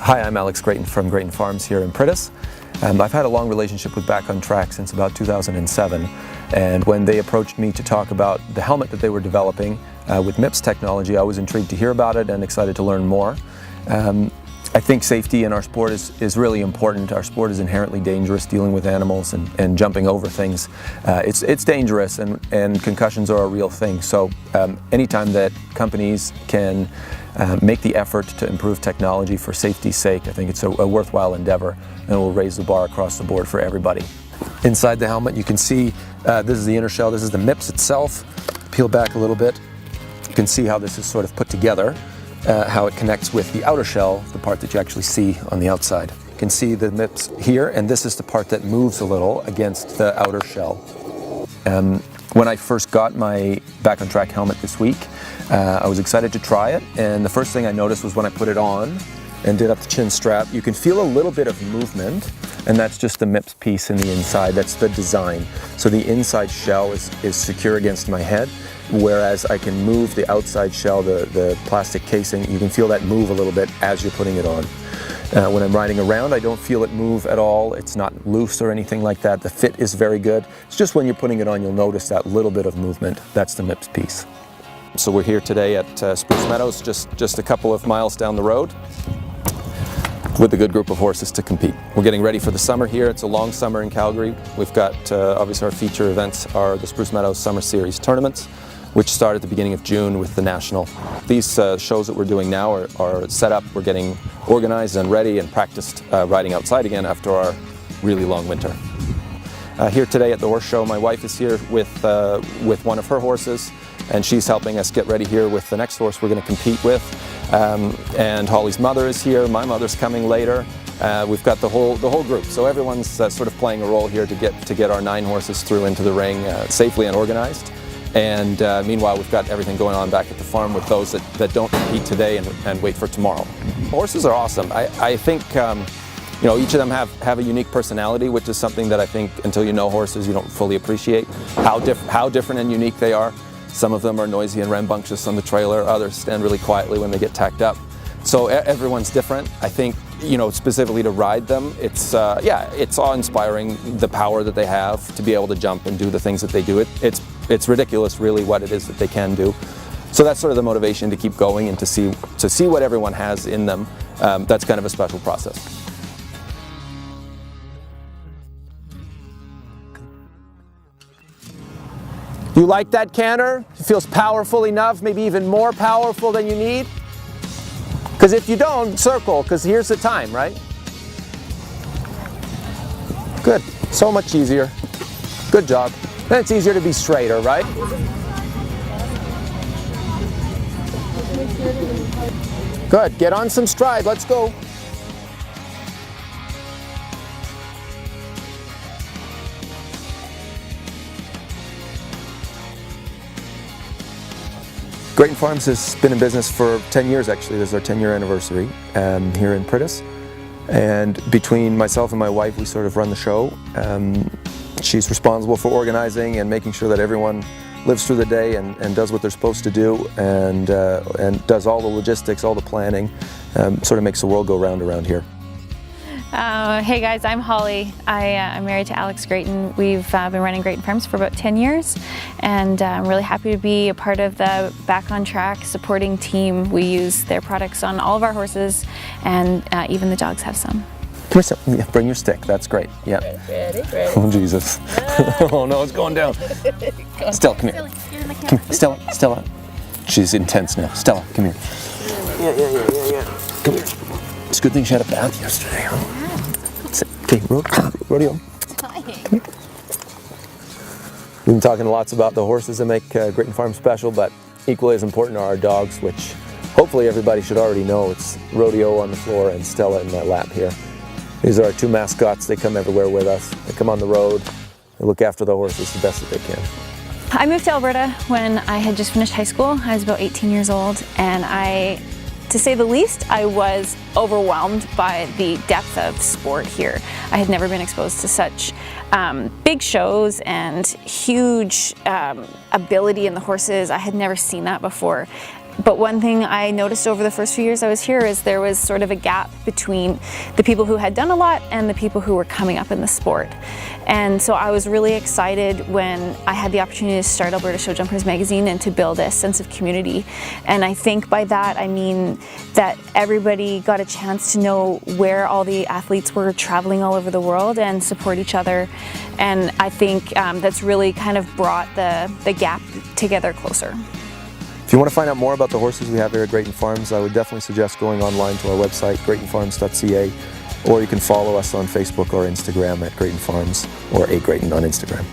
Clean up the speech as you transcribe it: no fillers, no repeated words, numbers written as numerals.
Hi, I'm Alex Grayton from Grayton Farms here in Pritis. I've had a long relationship with Back on Track since about 2007, and when they approached me to talk about the helmet that they were developing with MIPS technology, I was intrigued to hear about it and excited to learn more. I think safety in our sport is really important. Our sport is inherently dangerous, dealing with animals and jumping over things. It's dangerous, and concussions are a real thing. So anytime that companies can make the effort to improve technology for safety's sake, I think it's a worthwhile endeavor, and it will raise the bar across the board for everybody. Inside the helmet you can see this is the inner shell, this is the MIPS itself. Peel back a little bit, you can see how this is sort of put together. How it connects with the outer shell, the part that you actually see on the outside. You can see the MIPS here, and this is the part that moves a little against the outer shell. When I first got my Back on Track helmet this week, I was excited to try it, and the first thing I noticed was when I put it on and did up the chin strap, you can feel a little bit of movement, and that's just the MIPS piece in the inside. That's the design. So the inside shell is secure against my head, whereas I can move the outside shell, the plastic casing. You can feel that move a little bit as you're putting it on. When I'm riding around, I don't feel it move at all. It's not loose or anything like that. The fit is very good. It's just when you're putting it on, you'll notice that little bit of movement. That's the MIPS piece. So we're here today at Spruce Meadows, just a couple of miles down the road, with a good group of horses to compete. We're getting ready for the summer here. It's a long summer in Calgary. We've got, obviously our feature events are the Spruce Meadows Summer Series tournaments, which start at the beginning of June with the National. These shows that we're doing now are set up. We're getting organized and ready and practiced riding outside again after our really long winter. Here today at the horse show, my wife is here with one of her horses, and she's helping us get ready here with the next horse we're going to compete with. And Holly's mother is here. My mother's coming later. We've got the whole group, so everyone's sort of playing a role here to get our 9 horses through into the ring safely and organized. And meanwhile, we've got everything going on back at the farm with those that don't compete today and wait for tomorrow. Horses are awesome. I think you know, each of them have a unique personality, which is something that I think until you know horses you don't fully appreciate how different and unique they are. Some of them are noisy and rambunctious on the trailer, others stand really quietly when they get tacked up. So everyone's different. I think, you know, specifically to ride them, it's awe-inspiring, the power that they have to be able to jump and do the things that they do. It's ridiculous really what it is that they can do. So that's sort of the motivation to keep going and to see what everyone has in them. That's kind of a special process. You like that canter? It feels powerful enough, maybe even more powerful than you need? Because if you don't, circle, because here's the time, right? Good, so much easier. Good job. Then it's easier to be straighter, right? Good, get on some stride, let's go. Grayton Farms has been in business for 10 years actually. This is our 10-year anniversary here in Pritis. And between myself and my wife, we sort of run the show. She's responsible for organizing and making sure that everyone lives through the day and does what they're supposed to do, and does all the logistics, all the planning, sort of makes the world go round around here. Hey guys, I'm Holly. I'm married to Alex Grayton. We've been running Grayton Farms for about 10 years, and I'm really happy to be a part of the Back on Track supporting team. We use their products on all of our horses, and even the dogs have some. Come here, yeah, bring your stick. That's great. Yeah. Ready? Oh Jesus! Oh no, it's going down. Stella, come here. Come here. Stella. She's intense now. Stella, come here. Yeah. Come here. It's a good thing she had a bath yesterday. Huh? Okay, rodeo. We've been talking lots about the horses that make Grayton Farm special, but equally as important are our dogs, which hopefully everybody should already know. It's Rodeo on the floor and Stella in my lap here. These are our 2 mascots. They come everywhere with us. They come on the road. They look after the horses the best that they can. I moved to Alberta when I had just finished high school. I was about 18 years old, and to say the least, I was overwhelmed by the depth of sport here. I had never been exposed to such big shows and huge ability in the horses. I had never seen that before. But one thing I noticed over the first few years I was here is there was sort of a gap between the people who had done a lot and the people who were coming up in the sport. And so I was really excited when I had the opportunity to start Alberta Show Jumpers magazine and to build a sense of community. And I think by that I mean that everybody got a chance to know where all the athletes were traveling all over the world and support each other. And I think that's really kind of brought the gap together closer. If you want to find out more about the horses we have here at Grayton Farms, I would definitely suggest going online to our website, graytonfarms.ca, or you can follow us on Facebook or Instagram at Grayton Farms or @Grayton on Instagram.